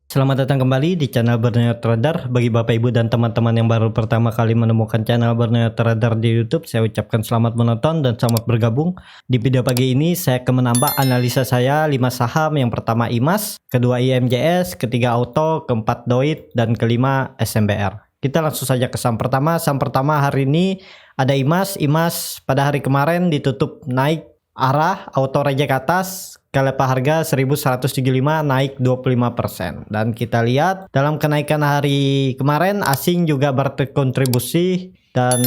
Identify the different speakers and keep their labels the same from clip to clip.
Speaker 1: Selamat datang kembali di channel Borneo Trader. Bagi Bapak Ibu dan teman-teman yang baru pertama kali menemukan channel Borneo Trader di YouTube, saya ucapkan selamat menonton dan selamat bergabung. Di video pagi ini saya akan menambah analisa saya 5 saham. Yang pertama IMAS, kedua IMJS, ketiga Auto, keempat Doit, dan kelima SMBR. Kita langsung saja ke saham pertama. Saham pertama hari ini ada IMAS. IMAS pada hari kemarin ditutup naik arah auto reject atas, kelepa harga 1175 naik 25%. Dan kita lihat dalam kenaikan hari kemarin asing juga berkontribusi, dan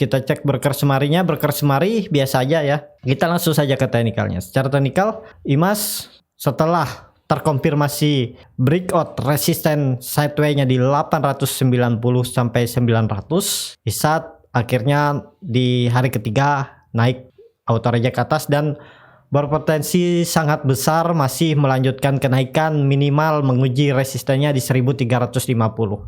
Speaker 1: kita cek broker semarinya. Broker semari biasa aja ya. Kita langsung saja ke teknikalnya. Secara teknikal IMAS setelah terkonfirmasi breakout resisten sideway-nya di 890 sampai 900, di saat akhirnya di hari ketiga naik auto reject atas dan berpotensi sangat besar masih melanjutkan kenaikan, minimal menguji resistennya di 1350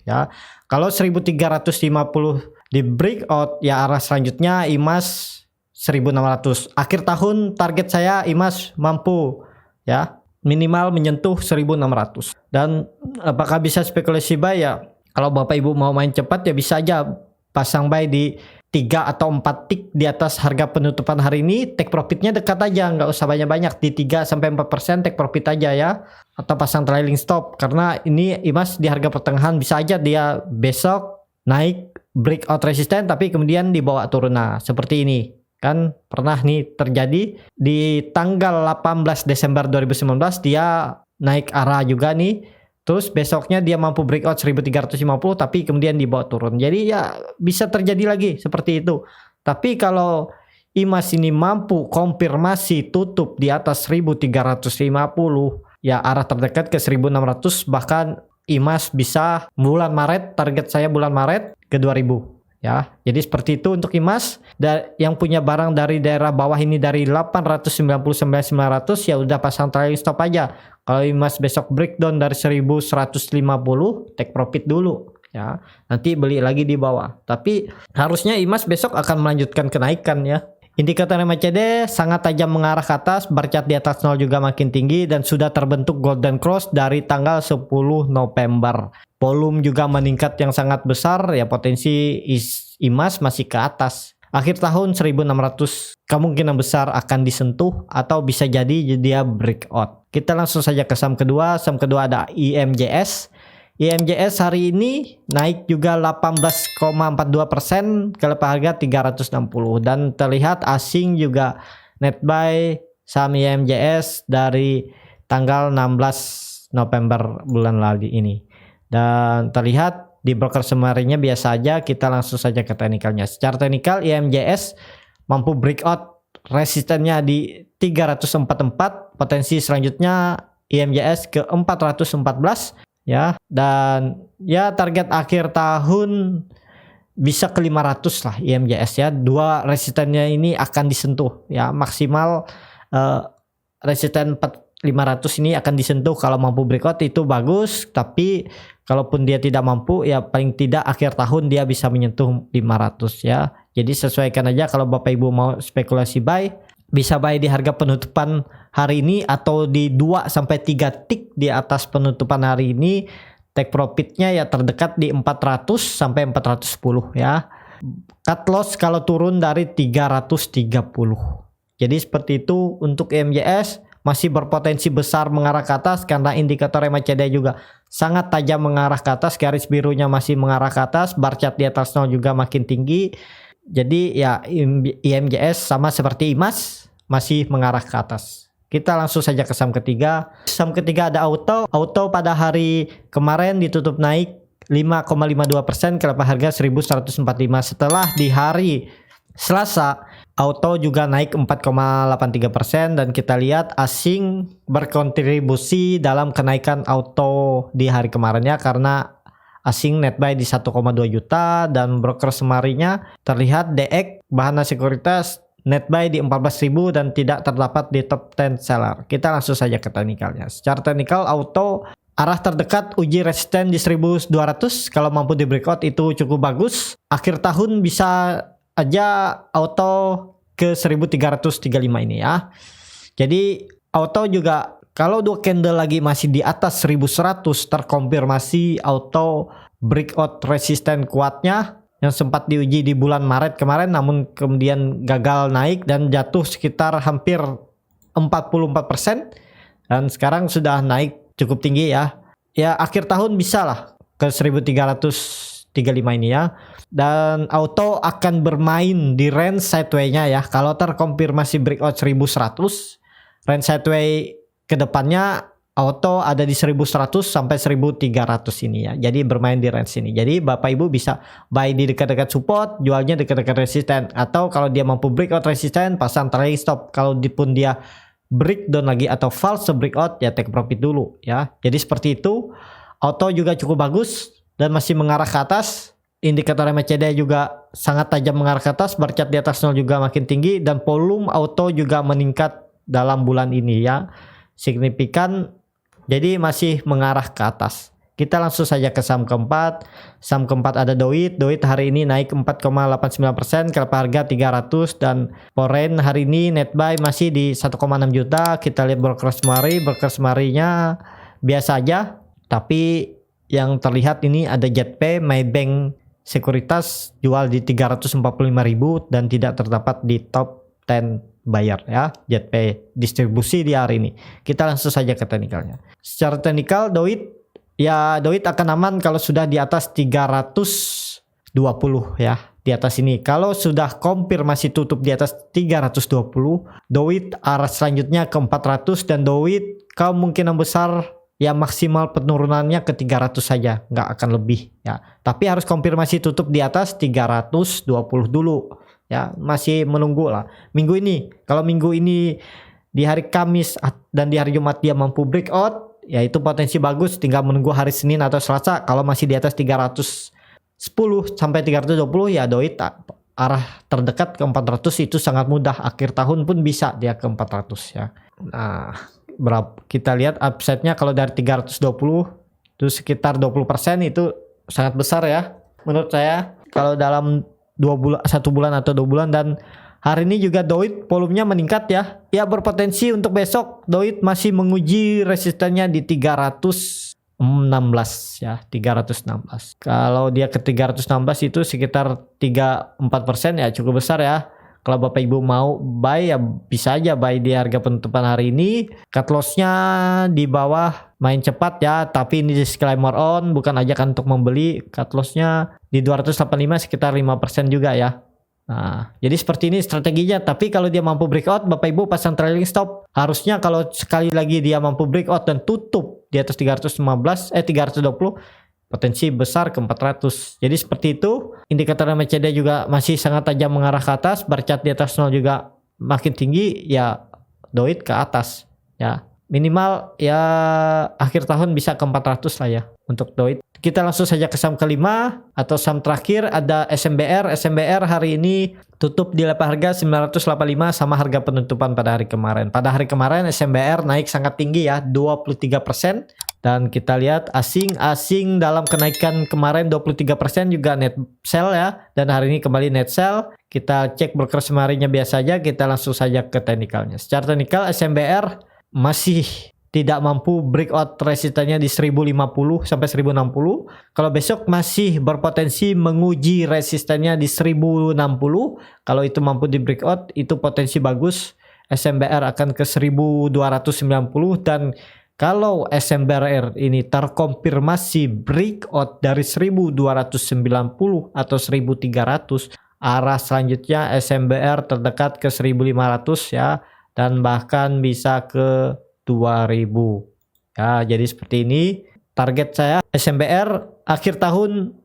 Speaker 1: ya. Kalau 1350 di breakout ya, arah selanjutnya IMAS 1600. Akhir tahun target saya IMAS mampu ya minimal menyentuh 1600. Dan apakah bisa spekulasi buy ya? Kalau Bapak Ibu mau main cepat ya bisa aja pasang buy di 3 atau 4 tick di atas harga penutupan hari ini. Take profitnya dekat aja, nggak usah banyak-banyak, di 3-4% take profit aja ya, atau pasang trailing stop, karena ini IMAS di harga pertengahan bisa aja dia besok naik breakout resisten tapi kemudian dibawa turun. Nah seperti ini kan pernah nih terjadi di tanggal 18 Desember 2019, dia naik arah juga nih. Terus besoknya dia mampu breakout 1350 tapi kemudian dibawa turun. Jadi ya bisa terjadi lagi seperti itu. Tapi kalau IMAS ini mampu konfirmasi tutup di atas 1350, ya arah terdekat ke 1600, bahkan IMAS bisa bulan Maret, target saya bulan Maret ke 2000 ya. Jadi seperti itu untuk IMAS. Dan yang punya barang dari daerah bawah ini dari 899.900 ya udah pasang trailing stop aja. Kalau IMAS besok breakdown dari 1150, take profit dulu ya. Nanti beli lagi di bawah. Tapi harusnya IMAS besok akan melanjutkan kenaikan ya. Indikator MACD sangat tajam mengarah ke atas, bar chart di atas 0 juga makin tinggi dan sudah terbentuk golden cross dari tanggal 10 November. Volume juga meningkat yang sangat besar ya, potensi IMAS masih ke atas. Akhir tahun 1600 kemungkinan besar akan disentuh atau bisa jadi dia breakout. Kita langsung saja ke saham kedua. Saham kedua ada IMJS. IMJS hari ini naik juga 18,42%, kelepa harga 360, dan terlihat asing juga net buy saham IMJS dari tanggal 16 November bulan lalu ini. Dan terlihat di broker semarinya biasa aja. Kita langsung saja ke teknikalnya. Secara teknikal IMJS mampu breakout resistennya di 344, potensi selanjutnya IMJS ke 414 ya, dan ya target akhir tahun bisa ke 500 lah IMJS ya. Dua resistennya ini akan disentuh ya, maksimal resisten 500 ini akan disentuh. Kalau mampu breakout itu bagus, tapi kalaupun dia tidak mampu ya paling tidak akhir tahun dia bisa menyentuh 500 ya. Jadi sesuaikan aja. Kalau Bapak Ibu mau spekulasi buy, bisa buy di harga penutupan hari ini atau di 2-3 tick di atas penutupan hari ini. Take profitnya ya terdekat di 400 sampai 410 ya. Cut loss kalau turun dari 330. Jadi seperti itu untuk IMJS. Masih berpotensi besar mengarah ke atas karena indikator MACD juga sangat tajam mengarah ke atas. Garis birunya masih mengarah ke atas, bar chart di atas 0 juga makin tinggi. Jadi ya IMJS sama seperti IMAS masih mengarah ke atas. Kita langsung saja ke saham ketiga. Saham ketiga ada Auto. Auto pada hari kemarin ditutup naik 5,52%, kelepa harga 1145. Setelah di hari Selasa Auto juga naik 4,83%, dan kita lihat asing berkontribusi dalam kenaikan Auto di hari kemarin ya, karena asing net buy di 1,2 juta dan broker semarinya terlihat DX Bahana Sekuritas net buy di 14.000 dan tidak terdapat di top 10 seller. Kita langsung saja ke teknikalnya. Secara teknikal Auto arah terdekat uji resisten di 1200, kalau mampu di breakout itu cukup bagus. Akhir tahun bisa aja Auto ke 1335 ini ya. Jadi Auto juga Kalau 2 candle lagi masih di atas 1100 terkonfirmasi auto breakout resisten kuatnya yang sempat diuji di bulan Maret kemarin, namun kemudian gagal naik dan jatuh sekitar hampir 44%, dan sekarang sudah naik cukup tinggi ya. Ya akhir tahun bisa lah ke 1335 ini ya. Dan auto akan bermain di range sideway-nya ya. Kalau terkonfirmasi breakout 1100, range sideway kedepannya auto ada di 1100 sampai 1300 ini ya. Jadi bermain di range ini. Jadi Bapak Ibu bisa buy di dekat-dekat support, jualnya dekat-dekat resisten. Atau kalau dia mampu breakout resisten, pasang trailing stop. Kalau pun dia breakdown lagi atau false breakout, ya take profit dulu ya. Jadi seperti itu. Auto juga cukup bagus dan masih mengarah ke atas. Indikator MACD juga sangat tajam mengarah ke atas. Bercat di atas 0 juga makin tinggi. Dan volume auto juga meningkat dalam bulan ini ya. Signifikan. Jadi masih mengarah ke atas. Kita langsung saja ke saham keempat. Saham keempat ada Doit. Doit hari ini naik 4,89%, kelapa harga 300, dan Foreign hari ini net buy masih di 1,6 juta. Kita lihat broker semari. Broker semarinya biasa aja, tapi yang terlihat ini ada JetPay, Maybank Sekuritas jual di 345.000 dan tidak terdapat di top 10 buyer ya. JetPay distribusi di hari ini. Kita langsung saja ke teknikalnya. Secara teknikal Doit akan aman kalau sudah di atas 320 ya, di atas ini. Kalau sudah konfirmasi tutup di atas 320, Doit arah selanjutnya ke 400, dan Doit kemungkinan besar ya maksimal penurunannya ke 300 saja, nggak akan lebih ya. Tapi harus konfirmasi tutup di atas 320 dulu ya, masih menunggu lah. Minggu ini, kalau minggu ini di hari Kamis dan di hari Jumat dia mampu breakout, ya itu potensi bagus. Tinggal menunggu hari Senin atau Selasa. Kalau masih di atas 310 sampai 320 ya Doit arah terdekat ke 400 itu sangat mudah. Akhir tahun pun bisa dia ke 400 ya. Nah, kita lihat upside-nya kalau dari 320 itu sekitar 20%, itu sangat besar ya menurut saya kalau dalam 1 bulan atau 2 bulan. Dan hari ini juga Doit volumenya meningkat ya. Ya berpotensi untuk besok Doit masih menguji resistennya di 316 ya, 316. Kalau dia ke 316 itu sekitar 3-4% ya, cukup besar ya. Kalau Bapak Ibu mau buy ya bisa aja buy di harga penutupan hari ini. Cut loss-nya di bawah, main cepat ya, tapi ini disclaimer on, bukan ajakan untuk membeli. Cut loss-nya di 285 sekitar 5% juga ya. Nah, jadi seperti ini strateginya. Tapi kalau dia mampu breakout, Bapak Ibu pasang trailing stop. Harusnya kalau sekali lagi dia mampu breakout dan tutup di atas 320, potensi besar ke 400. Jadi seperti itu. Indikator MACD juga masih sangat tajam mengarah ke atas. Bercat di atas 0 juga makin tinggi ya, Doit ke atas ya. Minimal ya akhir tahun bisa ke 400 lah ya untuk Doit. Kita langsung saja ke saham kelima atau saham terakhir ada SMBR. SMBR hari ini tutup di level harga 985 sama harga penutupan pada hari kemarin. Pada hari kemarin SMBR naik sangat tinggi ya, 23%. Dan kita lihat asing dalam kenaikan kemarin 23% juga net sell ya. Dan hari ini kembali net sell. Kita cek broker semarinya biasa aja. Kita langsung saja ke teknikalnya. Secara teknikal SMBR masih tidak mampu breakout resistennya di 1050 sampai 1060. Kalau besok masih berpotensi menguji resistennya di 1060. Kalau itu mampu di breakout, itu potensi bagus. SMBR akan ke 1290, dan kalau SMBR ini terkonfirmasi breakout dari 1290 atau 1300, arah selanjutnya SMBR terdekat ke 1500 ya, dan bahkan bisa ke 2000 ya. Jadi seperti ini target saya. SMBR akhir tahun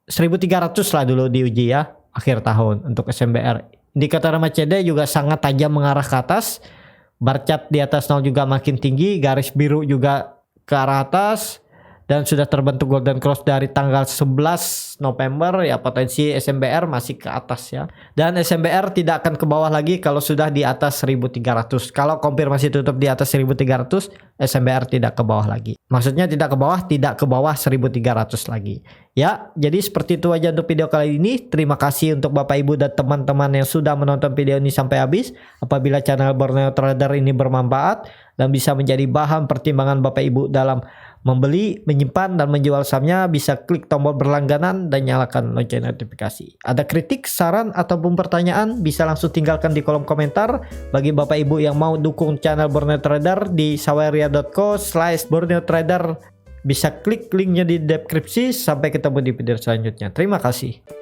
Speaker 1: 1300 lah dulu diuji ya, akhir tahun untuk SMBR. Indikator MACD juga sangat tajam mengarah ke atas. Barcat di atas 0 juga makin tinggi, garis biru juga ke arah atas, dan sudah terbentuk golden cross dari tanggal 11 November ya, potensi SMBR masih ke atas ya. Dan SMBR tidak akan ke bawah lagi kalau sudah di atas 1300. Kalau konfirmasi tutup di atas 1300, SMBR tidak ke bawah lagi. Maksudnya tidak ke bawah 1300 lagi. Ya, jadi seperti itu aja untuk video kali ini. Terima kasih untuk Bapak Ibu dan teman-teman yang sudah menonton video ini sampai habis. Apabila channel Borneo Trader ini bermanfaat dan bisa menjadi bahan pertimbangan Bapak Ibu dalam membeli, menyimpan, dan menjual sahamnya, bisa klik tombol berlangganan dan nyalakan lonceng notifikasi. Ada kritik, saran, ataupun pertanyaan, bisa langsung tinggalkan di kolom komentar. Bagi Bapak Ibu yang mau dukung channel Borneo Trader di saweria.co/Borneo Trader, bisa klik linknya di deskripsi. Sampai ketemu di video selanjutnya. Terima kasih.